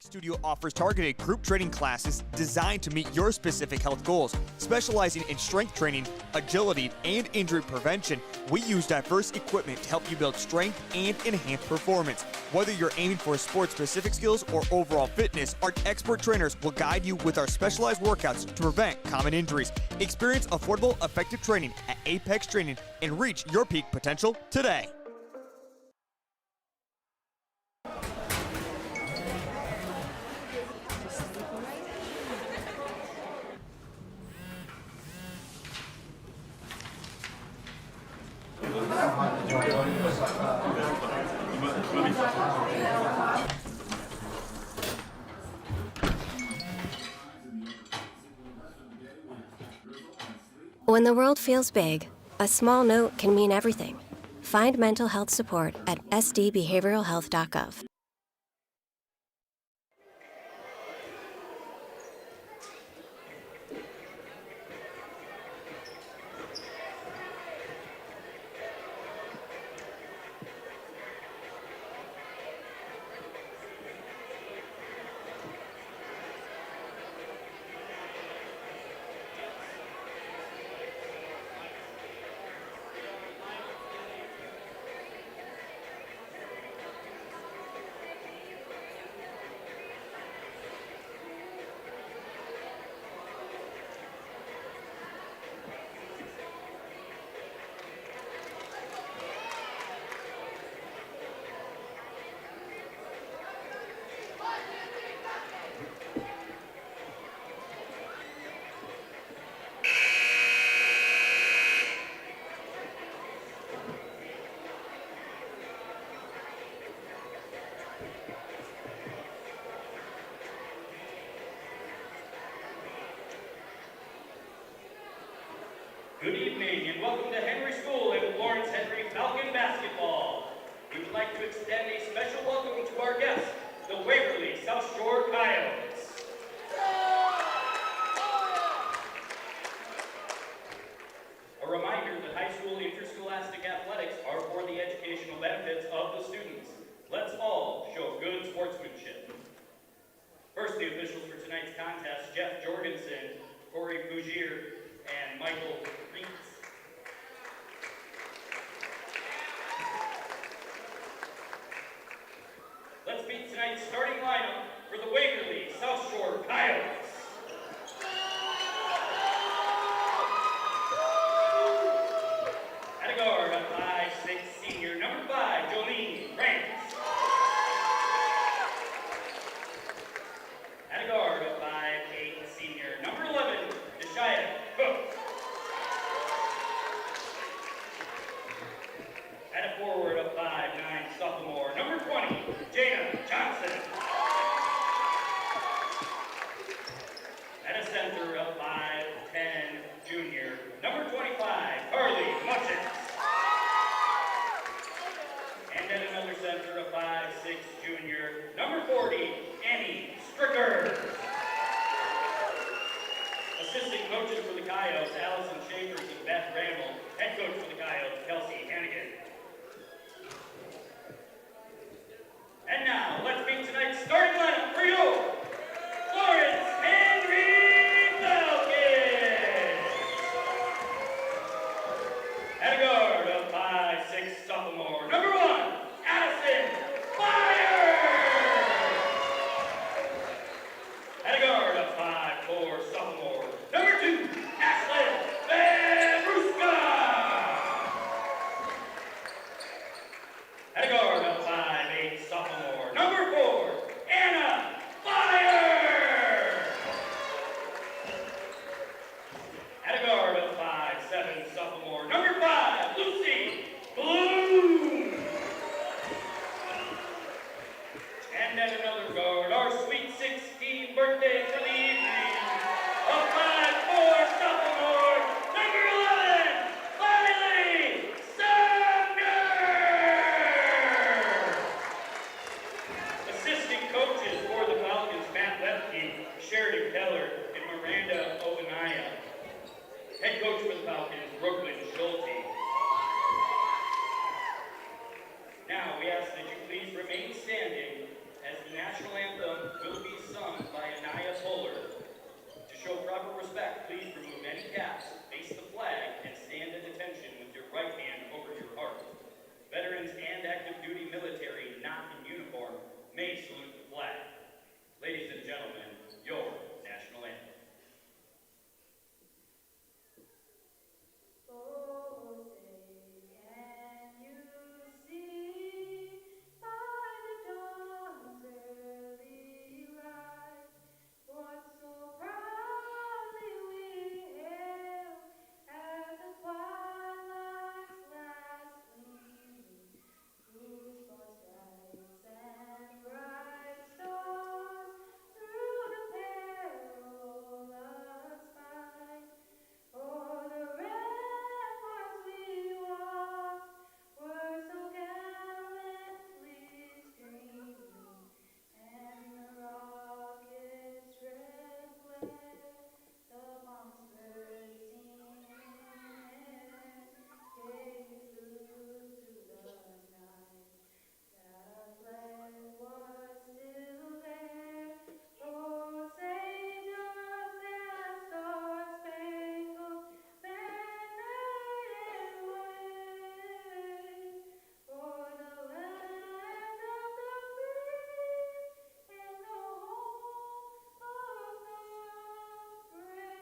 Peak Studio offers targeted group training classes designed to meet your specific health goals. Specializing in strength training, agility, and injury prevention, we use diverse equipment to help you build strength and enhance performance. Whether you're aiming for sport-specific skills or overall fitness, our expert trainers will guide you with our specialized workouts to prevent common injuries. Experience affordable, effective training at Apex Training and reach your peak potential today. When the world feels big, a small note can mean everything. Find mental health support at sdbehavioralhealth.gov. Good evening and welcome to Henry School and Florence Henry Falcon basketball. We would like to extend a special welcome to our guests, the Waverly South Shore Coyotes. A reminder that high school interscholastic athletics are for the educational benefits of the students. Let's all show good sportsmanship. First, the officials for tonight's contest, Jeff Jorgensen, Corey Fougier, and Michael Reitz. Let's meet tonight's starting lineup for the Waverly South Shore Coyotes. At a guard, a 5'6" senior, number 5, Jolene France. At a guard, a 5'8" senior, number 11, Deshaya Cook. At a forward, a 5'9" sophomore, number 20, Jana Johnson. At a center, a 5'10" junior, number 25, Carly Muchins. And at another center, a 5'6" junior, number 40, Annie Stricker. Assistant coaches for the Coyotes, Allison Schaefer and Beth Randall. Head coach for the Coyotes, Kelsey Hannigan. And now, let's meet tonight's starting lineup for you, Florence Henry Falcons. At a guard, a 5'6" sophomore, number 1, Addison Fire. At a guard, a 5'4" sophomore, number 2, Ashlyn Babruska. At a guard, a 5'8" sophomore, number 4, Anna Fire. At a guard, a 5'7" sophomore, number 5, Lucy Bloom. And at another guard, our Sweet 16 birthday for the evening, a 5'4" sophomore, number 11, Miley Sumner. Assistant coaches for the Falcons, Matt Lepke, Sheridan Keller, and Miranda Obanaya. Head coach for the Falcons, Brooklyn Schulte. Now we ask that you please remain standing as the national anthem will Attention caps, face the flag and stand at attention with your right hand over your heart. Veterans and active duty military not in uniform may salute the flag. Ladies and gentlemen, your national anthem. Oh, say, can you see by the dawn's early light what so proudly we hailed at the twilight's last gleaming, whose false stripes and bright stars through the perilous fight o'er the ramparts we walked were so gallantly streaming, and the rocket's red glare, the bombs bursting in air, gave clue to the night that our flag was still there. Oh, say does that star-spangled banner yet wave o'er the land of the free and the home of the brave?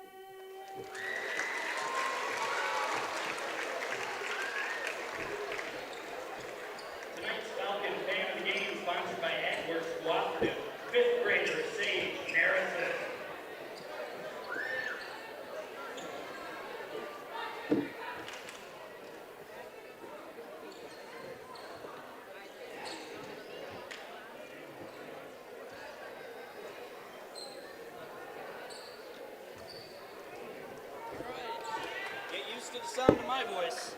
Tonight's Falcon Fan of the Game sponsored by Edwards Cooperative, 5th grader Sage Harrison. Get used to the sound of my voice.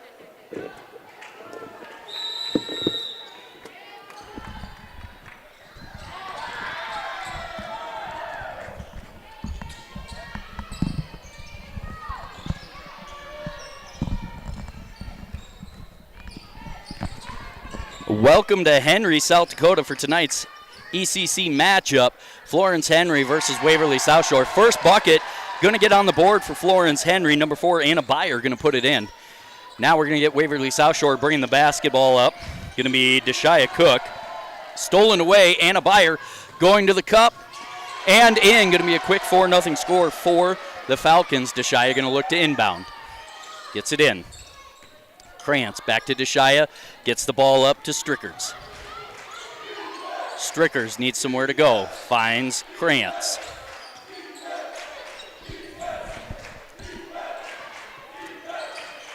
Welcome to Henry, South Dakota for tonight's ECC matchup. Florence Henry versus Waverly South Shore. First bucket going to get on the board for Florence Henry. Number 4, Anna Byer, going to put it in. Now we're going to get Waverly South Shore bringing the basketball up. Going to be Deshia Cook. Stolen away, Anna Byer going to the cup and in. Going to be a quick 4-0 score for the Falcons. Deshia going to look to inbound. Gets it in. Krantz back to Deshia. Gets the ball up to Strickers. Strickers needs somewhere to go. Finds Krantz.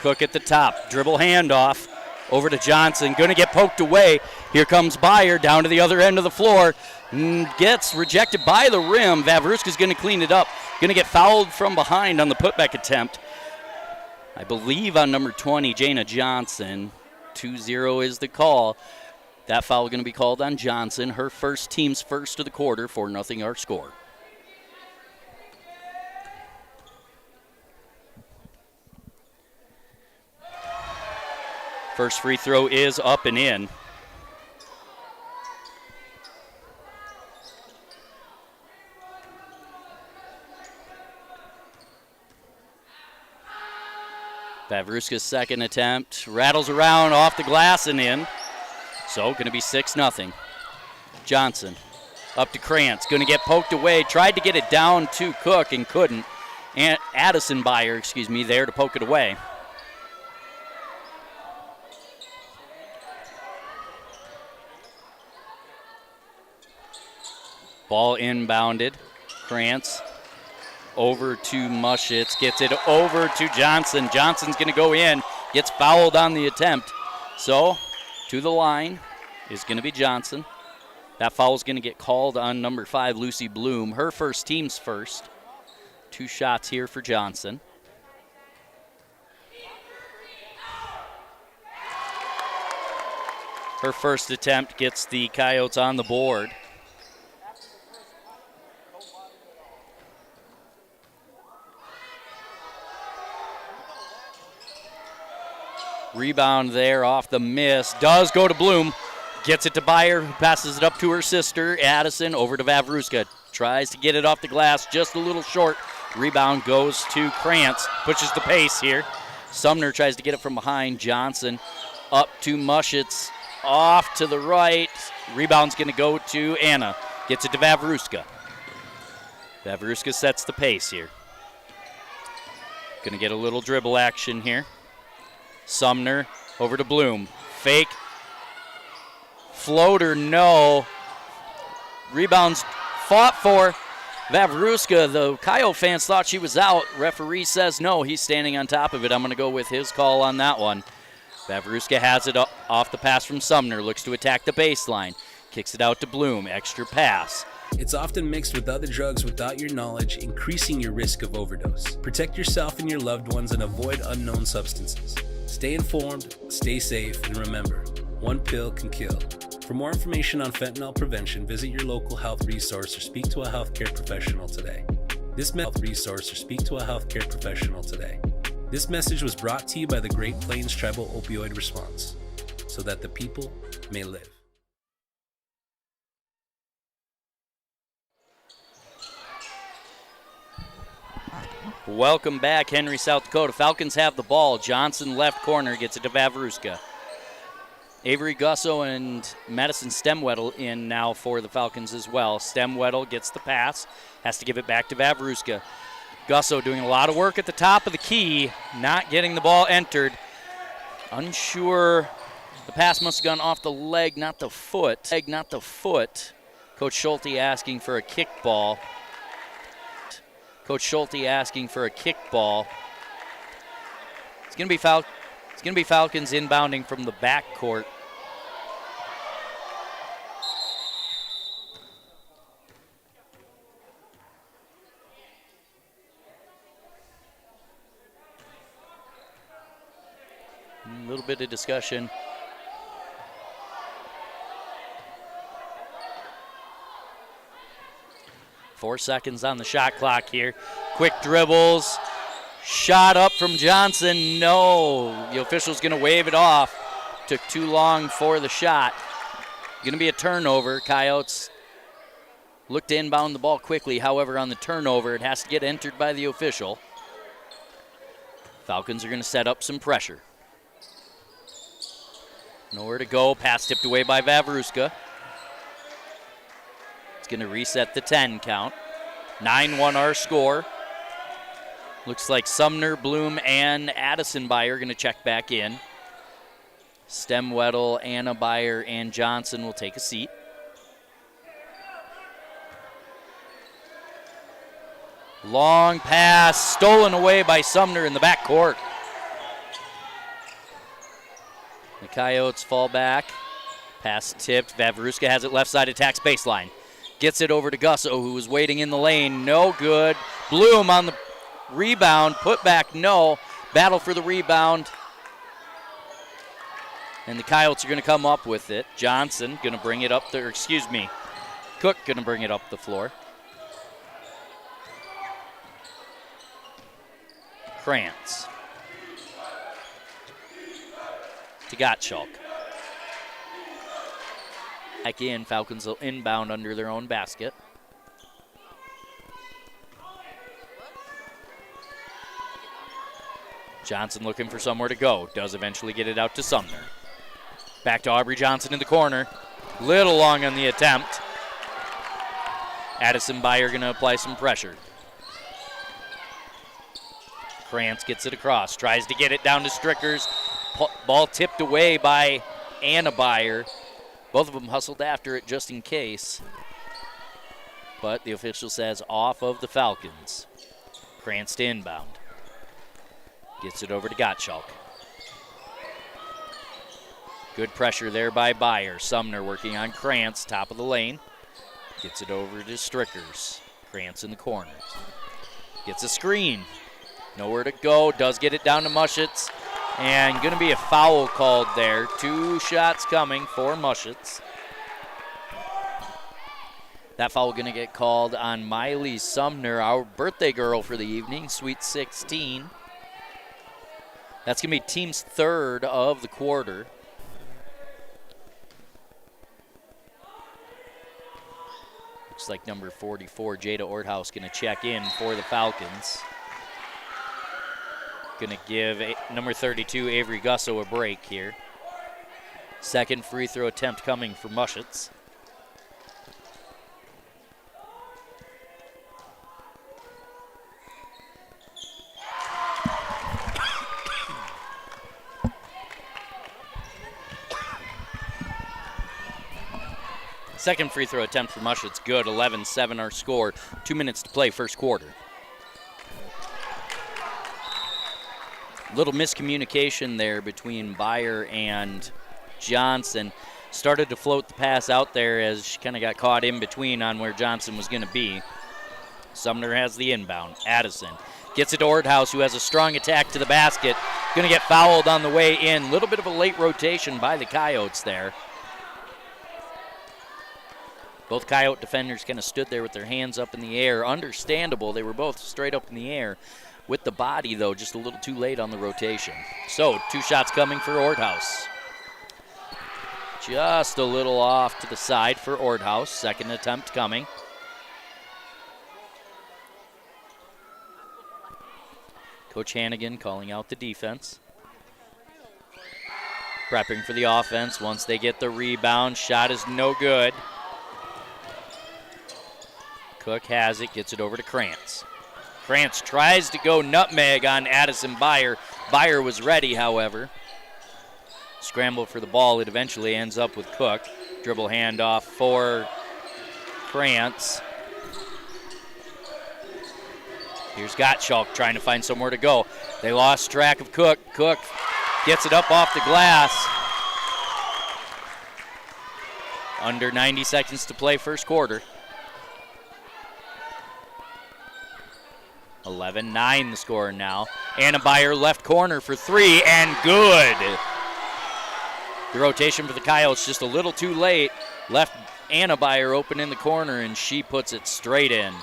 Cook at the top. Dribble handoff over to Johnson. Going to get poked away. Here comes Byer down to the other end of the floor. Gets rejected by the rim. Vavruska's going to clean it up. Going to get fouled from behind on the putback attempt. I believe on number 20, Jana Johnson. 2-0 is the call. That foul going to be called on Johnson. Her first, team's first of the quarter, 4-0 our score. First free throw is up and in. Vavruska's second attempt rattles around off the glass and in. So going to be 6-0. Johnson up to Krantz. Going to get poked away. Tried to get it down to Cook and couldn't. And Addison Byer, there to poke it away. Ball inbounded. Krantz over to Muschitz. Gets it over to Johnson. Johnson's going to go in. Gets fouled on the attempt. So to the line is going to be Johnson. That foul is going to get called on number 5, Lucy Bloom. Her first, team's first. 2 shots here for Johnson. Her first attempt gets the Coyotes on the board. Rebound there off the miss. Does go to Bloom. Gets it to Byer, who passes it up to her sister, Addison, over to Vavruska. Tries to get it off the glass, just a little short. Rebound goes to Krantz, pushes the pace here. Sumner tries to get it from behind. Johnson up to Mushitz, off to the right. Rebound's going to go to Anna. Gets it to Vavruska. Vavruska sets the pace here. Going to get a little dribble action here. Sumner over to Bloom. Fake. Floater, no. Rebounds fought for. Vavruska, the Coyote fans thought she was out. Referee says no, he's standing on top of it. I'm going to go with his call on that one. Vavruska has it off the pass from Sumner, looks to attack the baseline. Kicks it out to Bloom, extra pass. It's often mixed with other drugs without your knowledge, increasing your risk of overdose. Protect yourself and your loved ones and avoid unknown substances. Stay informed, stay safe, and remember, one pill can kill. For more information on fentanyl prevention, visit your local health resource or speak to a healthcare professional today. This message was brought to you by the Great Plains Tribal Opioid Response, so that the people may live. Welcome back, Henry, South Dakota. Falcons have the ball. Johnson, left corner, gets it to Vavruska. Avery Gusso and Madison Stemwedel in now for the Falcons as well. Stemwedel gets the pass, has to give it back to Vavruska. Gusso doing a lot of work at the top of the key, not getting the ball entered. Unsure, the pass must have gone off the leg, not the foot. Coach Schulte asking for a kickball. It's going to be Falcons inbounding from the backcourt. A little bit of discussion. Four seconds on the shot clock here. Quick dribbles. Shot up from Johnson. No. The official's going to wave it off. Took too long for the shot. Going to be a turnover. Coyotes look to inbound the ball quickly. However, on the turnover, it has to get entered by the official. Falcons are going to set up some pressure. Nowhere to go. Pass tipped away by Vavruska. It's going to reset the 10 count. 9-1 our score. Looks like Sumner, Bloom, and Addison Beyer are going to check back in. Stemwedel, Anna Beyer, and Johnson will take a seat. Long pass stolen away by Sumner in the backcourt. The Coyotes fall back. Pass tipped. Vavruska has it left side, attacks baseline. Gets it over to Gusso, who was waiting in the lane. No good. Bloom on the rebound. Put back, no. Battle for the rebound. And the Coyotes are going to come up with it. Johnson going to bring it up there. Cook going to bring it up the floor. Krantz. To Gottschalk. Back in, Falcons will inbound under their own basket. Johnson looking for somewhere to go. Does eventually get it out to Sumner. Back to Aubrey Johnson in the corner. Little long on the attempt. Addison Beyer going to apply some pressure. Krantz gets it across. Tries to get it down to Strickers. Ball tipped away by Anna Beyer. Both of them hustled after it just in case. But the official says off of the Falcons. Krantz to inbound. Gets it over to Gottschalk. Good pressure there by Beyer. Sumner working on Krantz, top of the lane. Gets it over to Strickers. Krantz in the corner. Gets a screen. Nowhere to go. Does get it down to Mushitz. And going to be a foul called there. 2 shots coming for Mushitz. That foul going to get called on Miley Sumner, our birthday girl for the evening, Sweet 16. That's going to be team's third of the quarter. Looks like number 44, Jada Orthouse, going to check in for the Falcons. Going to give number 32, Avery Gusso, a break here. Second free throw attempt coming for Muschetz. Second free throw attempt for Muschetz, good. 11-7 our score. 2 minutes to play, first quarter. Little miscommunication there between Byer and Johnson. Started to float the pass out there as she kind of got caught in between on where Johnson was going to be. Sumner has the inbound. Addison gets it to Orthouse, who has a strong attack to the basket. Going to get fouled on the way in. Little bit of a late rotation by the Coyotes there. Both Coyote defenders kind of stood there with their hands up in the air. Understandable, they were both straight up in the air. With the body, though, just a little too late on the rotation. So, 2 shots coming for Orthouse. Just a little off to the side for Orthouse. Second attempt coming. Coach Hannigan calling out the defense. Prepping for the offense once they get the rebound. Shot is no good. Cook has it, gets it over to Krantz. Krantz tries to go nutmeg on Addison Byer. Byer was ready, however. Scramble for the ball. It eventually ends up with Cook. Dribble handoff for Krantz. Here's Gottschalk trying to find somewhere to go. They lost track of Cook. Cook gets it up off the glass. Under 90 seconds to play first quarter. 11-9 the score now. Anna Byer left corner for 3 and good. The rotation for the Coyotes just a little too late. Left Anna Byer open in the corner and she puts it straight in.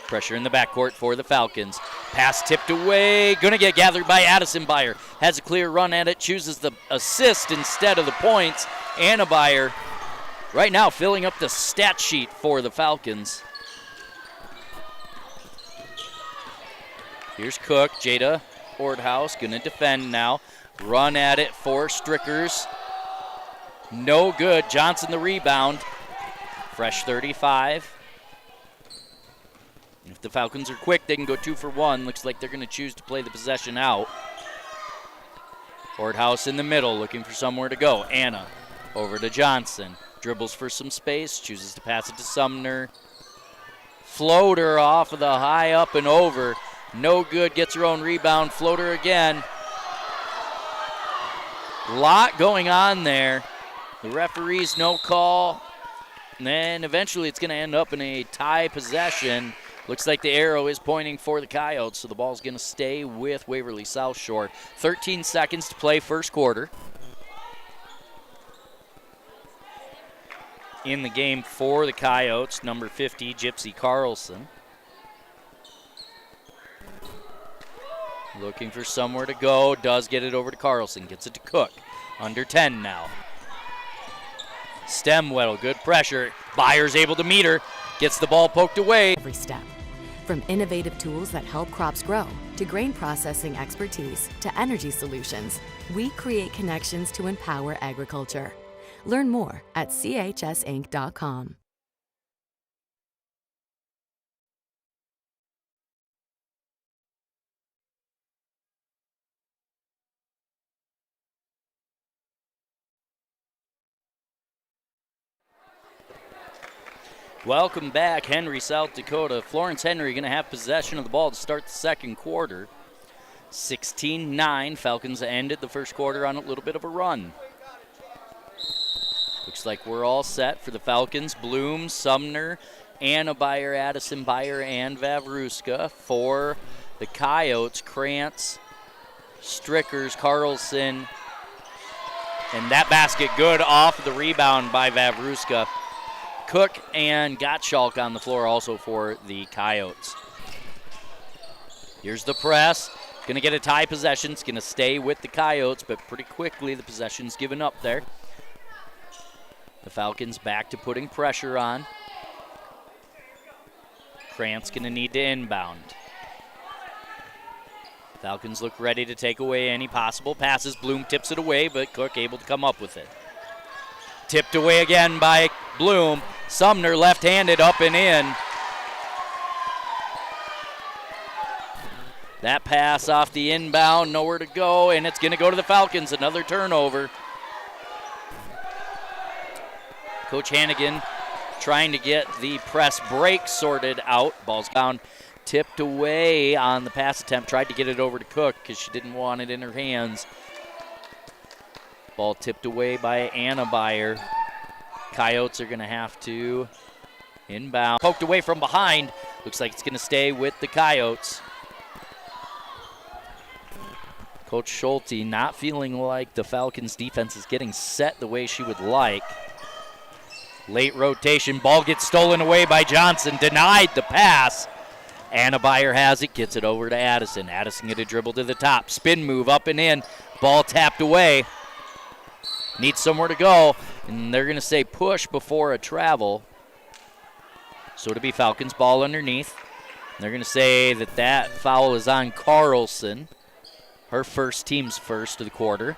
Pressure in the backcourt for the Falcons. Pass tipped away. Gonna get gathered by Addison Byer. Has a clear run at it. Chooses the assist instead of the points. Anna Byer right now filling up the stat sheet for the Falcons. Here's Cook, Jada Orthouse, gonna defend now. Run at it for Strickers. No good, Johnson the rebound. Fresh 35. If the Falcons are quick, they can go 2 for 1. Looks like they're gonna choose to play the possession out. Orthouse in the middle, looking for somewhere to go. Anna over to Johnson. Dribbles for some space, chooses to pass it to Sumner. Floater off of the high up and over. No good, gets her own rebound. Floater again. Lot going on there. The referee's no call. And then eventually it's going to end up in a tie possession. Looks like the arrow is pointing for the Coyotes, so the ball's going to stay with Waverly South Shore. 13 seconds to play first quarter. In the game for the Coyotes, number 50, Gypsy Carlson. Looking for somewhere to go, does get it over to Carlson, gets it to Cook. Under 10 now. Stemwell, good pressure. Byer's able to meet her, gets the ball poked away. Every step. From innovative tools that help crops grow, to grain processing expertise, to energy solutions, we create connections to empower agriculture. Learn more at chsinc.com. Welcome back, Henry, South Dakota. Florence Henry going to have possession of the ball to start the second quarter. 16-9. Falcons ended the first quarter on a little bit of a run. Looks like we're all set for the Falcons. Bloom, Sumner, Anna Byer, Addison Byer, and Vavruska. For the Coyotes, Krantz, Strickers, Carlson, and that basket good off the rebound by Vavruska. Cook and Gottschalk on the floor also for the Coyotes. Here's the press. Going to get a tie possession. It's going to stay with the Coyotes, but pretty quickly the possession's given up there. The Falcons back to putting pressure on. Krantz going to need to inbound. Falcons look ready to take away any possible passes. Bloom tips it away, but Cook able to come up with it. Tipped away again by Bloom. Sumner left-handed up and in. That pass off the inbound, nowhere to go, and it's going to go to the Falcons. Another turnover. Coach Hannigan trying to get the press break sorted out. Ball's down, tipped away on the pass attempt. Tried to get it over to Cook because she didn't want it in her hands. Ball tipped away by Anna Beyer. Coyotes are going to have to inbound. Poked away from behind. Looks like it's going to stay with the Coyotes. Coach Schulte not feeling like the Falcons defense is getting set the way she would like. Late rotation, ball gets stolen away by Johnson, denied the pass. Anna Beyer has it, gets it over to Addison. Addison going to dribble to the top, spin move up and in, ball tapped away. Needs somewhere to go, and they're going to say push before a travel. So it'll be Falcons ball underneath. They're going to say that foul is on Carlson. Her first, team's first of the quarter.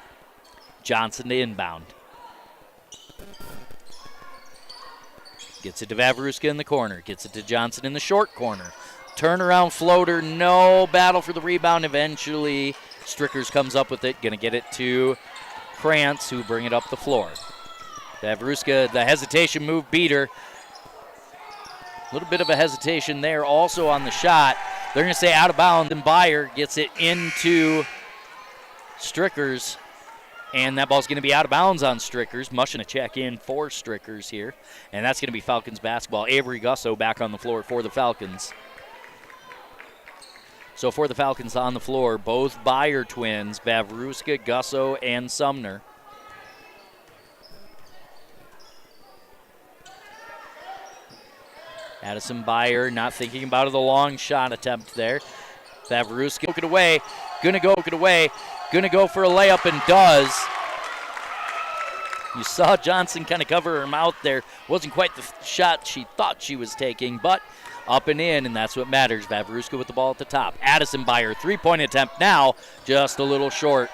Johnson to inbound. Gets it to Vavruska in the corner. Gets it to Johnson in the short corner. Turnaround floater, no. Battle for the rebound. Eventually, Strickers comes up with it. Going to get it to Krantz, who bring it up the floor. Vavruska, the hesitation move beat her. A little bit of a hesitation there also on the shot. They're going to say out of bounds, and Beyer gets it into Strickers, and that ball's going to be out of bounds on Strickers. Mushing a check in for Strickers here, and that's going to be Falcons basketball. Avery Gusso back on the floor for the Falcons. So for the Falcons on the floor, both Beyer twins, Vavruska, Gusso, and Sumner. Addison Beyer not thinking about the long shot attempt there. Vavruska took it away, gonna go for a layup and does. You saw Johnson kind of cover her mouth there. Wasn't quite the shot she thought she was taking, but up and in, and that's what matters. Vavruska with the ball at the top. Addison Beyer, three-point attempt now, just a little short.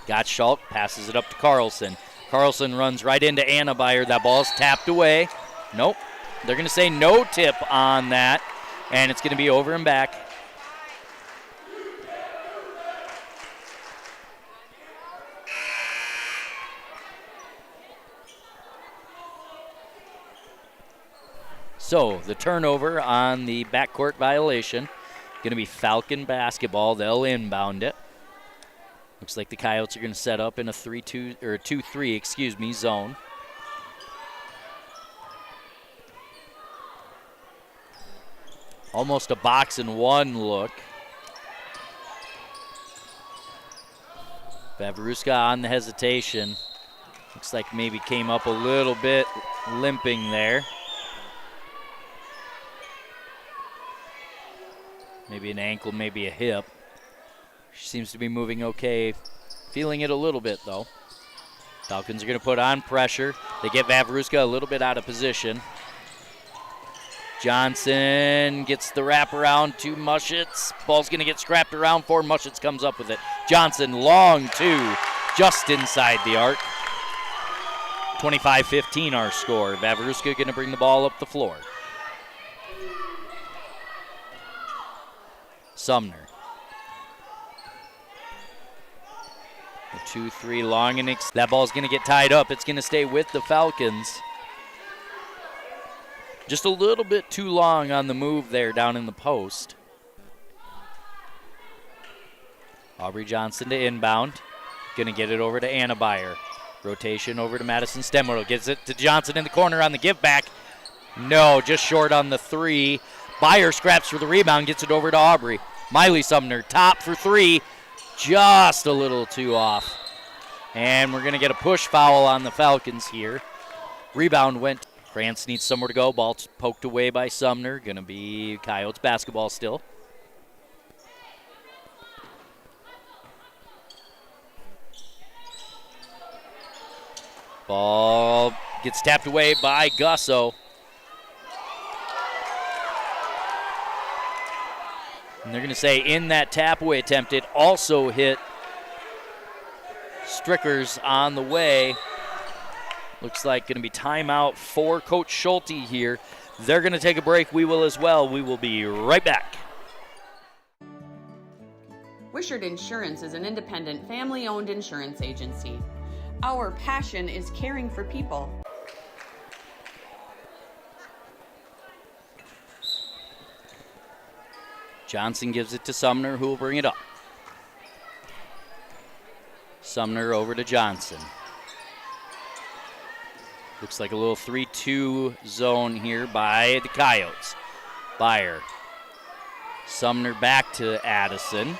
Gottschalk passes it up to Carlson. Carlson runs right into Anna Beyer. That ball's tapped away. Nope. They're going to say no tip on that, and it's going to be over and back. So the turnover on the backcourt violation, going to be Falcon basketball. They'll inbound it. Looks like the Coyotes are going to set up in a 3-2 or 2-3, zone. Almost a box and one look. Vavruska on the hesitation. Looks like maybe came up a little bit limping there. Maybe an ankle, maybe a hip. She seems to be moving okay. Feeling it a little bit, though. Falcons are going to put on pressure. They get Vavruska a little bit out of position. Johnson gets the wraparound to Muschitz. Ball's going to get scrapped around for Muschitz, comes up with it. Johnson, long two, just inside the arc. 25-15 our score. Vavruska going to bring the ball up the floor. Sumner. The 2-3 long and that ball's going to get tied up. It's going to stay with the Falcons. Just a little bit too long on the move there down in the post. Aubrey Johnson to inbound. Going to get it over to Anna Beyer. Rotation over to Madison Stemmerl. Gets it to Johnson in the corner on the give back. No, just short on the three. Beyer scraps for the rebound, gets it over to Aubrey. Miley Sumner, top for three. Just a little too off. And we're going to get a push foul on the Falcons here. Rebound went. Krantz needs somewhere to go. Ball poked away by Sumner. Going to be Coyotes basketball still. Ball Gets tapped away by Gusso. And they're going to say in that tap away attempt, it also hit Strickers on the way. Looks like going to be timeout for Coach Schulte here. They're going to take a break. We will as well. We will be right back. Wishart Insurance is an independent, family-owned insurance agency. Our passion is caring for people. Johnson gives it to Sumner, who will bring it up. Sumner over to Johnson. Looks like a little 3-2 zone here by the Coyotes. Byer. Sumner back to Addison.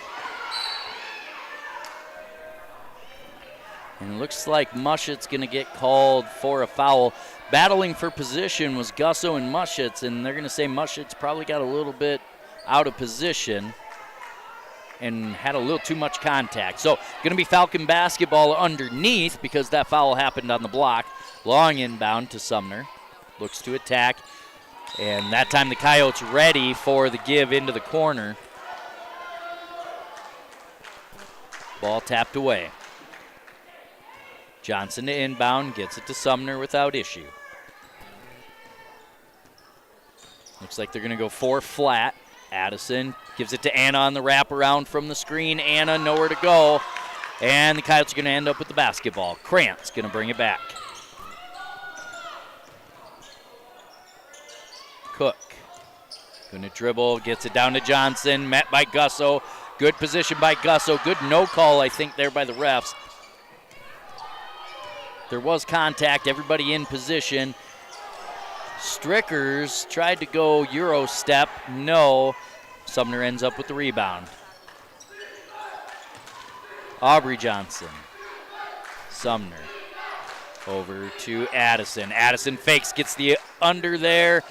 And it looks like Muschet's going to get called for a foul. Battling for position was Gusso and Muschet's, and they're going to say Muschet's probably got a little bit out of position and had a little too much contact. So going to be Falcon basketball underneath because that foul happened on the block. Long inbound to Sumner. Looks to attack. And that time the Coyotes ready for the give into the corner. Ball tapped away. Johnson to inbound, gets it to Sumner without issue. Looks like they're going to go 4 flat. Addison gives it to Anna on the wraparound from the screen. Anna nowhere to go. And the Coyotes are going to end up with the basketball. Krantz going to bring it back. Cook going to dribble, gets it down to Johnson, met by Gusso. Good position by Gusso. Good no call, I think, there by the refs. There was contact, everybody in position. Strickers tried to go Euro step, no. Sumner ends up with the rebound. Aubrey Johnson. Sumner over to Addison. Addison fakes, gets the under there,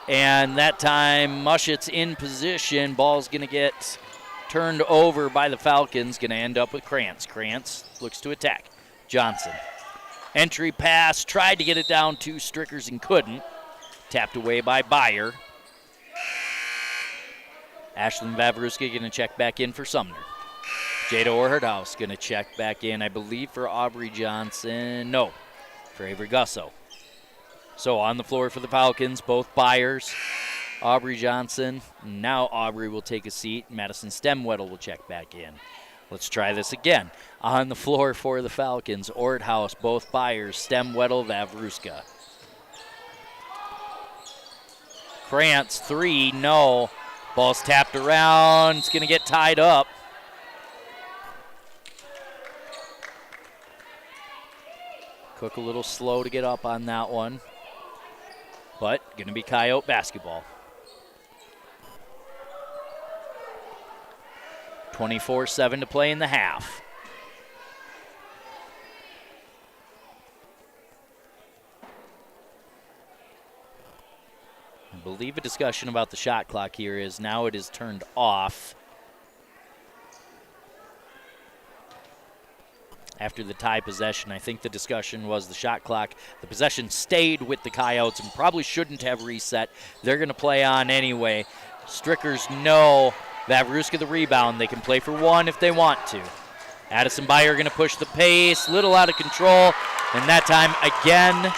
and that time Muschet's in position. Ball's going to get turned over by the Falcons, going to end up with Krantz. Krantz looks to attack. Johnson. Entry pass, tried to get it down to Strickers and couldn't. Tapped away by Byer. Ashlyn Vavruska going to check back in for Sumner. Jada Orhardhouse going to check back in, I believe, for Aubrey Johnson. No, for Avery Gusso. So on the floor for the Falcons, both Byers, Aubrey Johnson. Now Aubrey will take a seat. Madison Stemwedel will check back in. Let's try this again. On the floor for the Falcons, Orthouse, both Byers, Stemwedel, Vavruska. Krantz, 3, no. Ball's tapped around. It's going to get tied up. Cook a little slow to get up on that one. But going to be Coyote basketball. 24-7 to play in the half. I believe a discussion about the shot clock here is now it is turned off. After the tie possession, I think the discussion was the shot clock. The possession stayed with the Coyotes and probably shouldn't have reset. They're going to play on anyway. Strickers no. Vavruska the rebound. They can play for one if they want to. Addison Byer going to push the pace. Little out of control. And that time, again,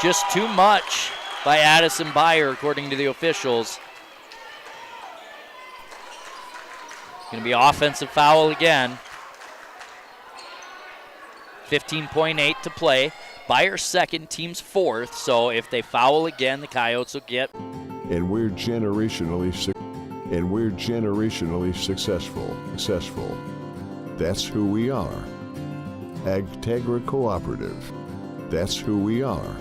just too much by Addison Byer, according to the officials. Going to be offensive foul again. 15.8 to play. Byer's second, team's fourth. So if they foul again, the Coyotes will get. And we're generationally successful. That's who we are. Agtegra Cooperative. That's who we are.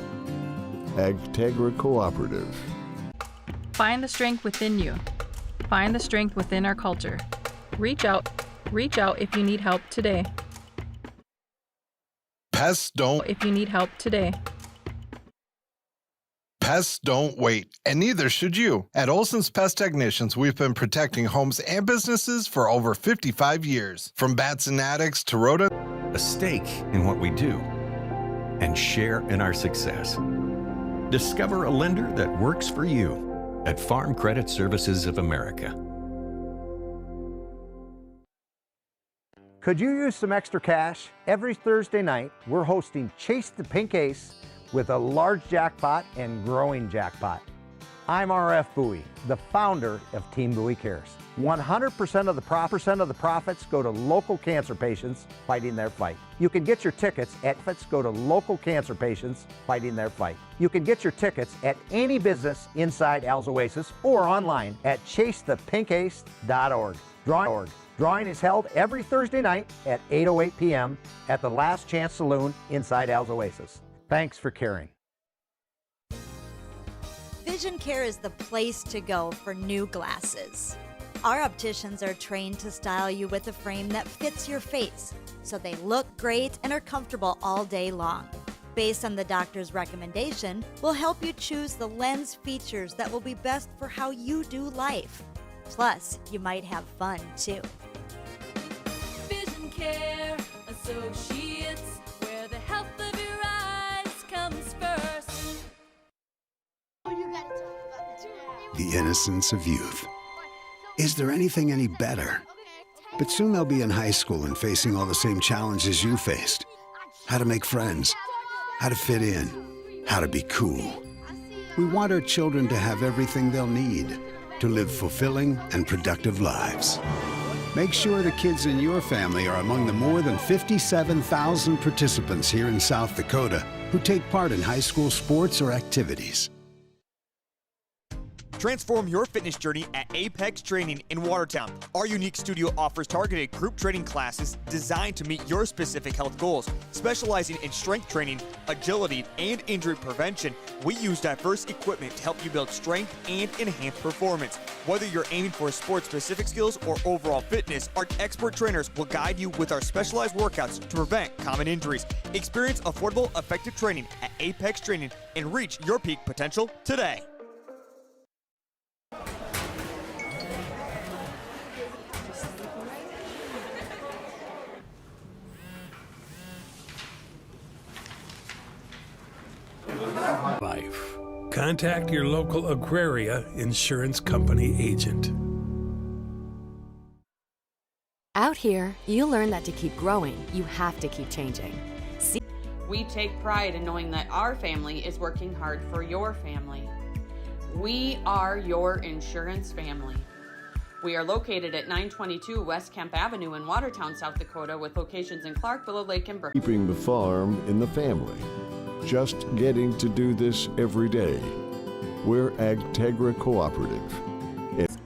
Agtegra Cooperative. Find the strength within you. Find the strength within our culture. Reach out if you need help today. Pests don't. If you need help today. Pests don't wait, and neither should you. At Olson's Pest Technicians, we've been protecting homes and businesses for over 55 years. From bats and attics to rodents. A stake in what we do. and share in our success. Discover a lender that works for you at Farm Credit Services of America. Could you use some extra cash? Every Thursday night, we're hosting Chase the Pink Ace with a large jackpot and growing jackpot. I'm RF Bowie, the founder of Team Bowie Cares. 100% of the profits go to local cancer patients fighting their fight. You can get your tickets at local cancer patients fighting their fight. You can get your tickets at any business inside Al's Oasis or online at chasethepinkace.org. Drawing is held every Thursday night at 8:08 p.m. at the Last Chance Saloon inside Al's Oasis. Thanks for caring. Vision Care is the place to go for new glasses. Our opticians are trained to style you with a frame that fits your face, so they look great and are comfortable all day long. Based on the doctor's recommendation, we'll help you choose the lens features that will be best for how you do life. Plus, you might have fun too. Vision Care Associates, where the health of your eyes comes first. The innocence of youth. Is there anything any better? But soon they'll be in high school and facing all the same challenges you faced. How to make friends, how to fit in, how to be cool. We want our children to have everything they'll need to live fulfilling and productive lives. Make sure the kids in your family are among the more than 57,000 participants here in South Dakota who take part in high school sports or activities. Transform your fitness journey at Apex Training in Watertown. Our unique studio offers targeted group training classes designed to meet your specific health goals. Specializing in strength training, agility, and injury prevention, we use diverse equipment to help you build strength and enhance performance. Whether you're aiming for sport-specific skills or overall fitness, our expert trainers will guide you with our specialized workouts to prevent common injuries. Experience affordable, effective training at Apex Training and reach your peak potential today. Life. Contact your local Agraria Insurance Company agent. Out here, you learn that to keep growing, you have to keep changing. We take pride in knowing that our family is working hard for your family. We are your insurance family. We are located at 922 West Kemp Avenue in Watertown, South Dakota, with locations in Clark, Willow Lake, and Brook. Keeping the farm in the family. Just getting to do this every day. We're Agtegra Cooperative.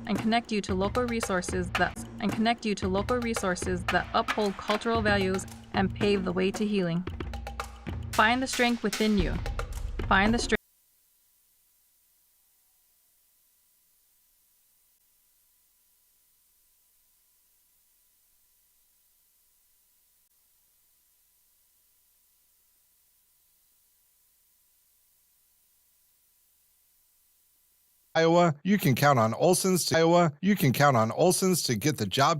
And connect you to local resources that uphold cultural values and pave the way to healing. Find the strength within you. Find the strength. Iowa, you can count on Olson's to get the job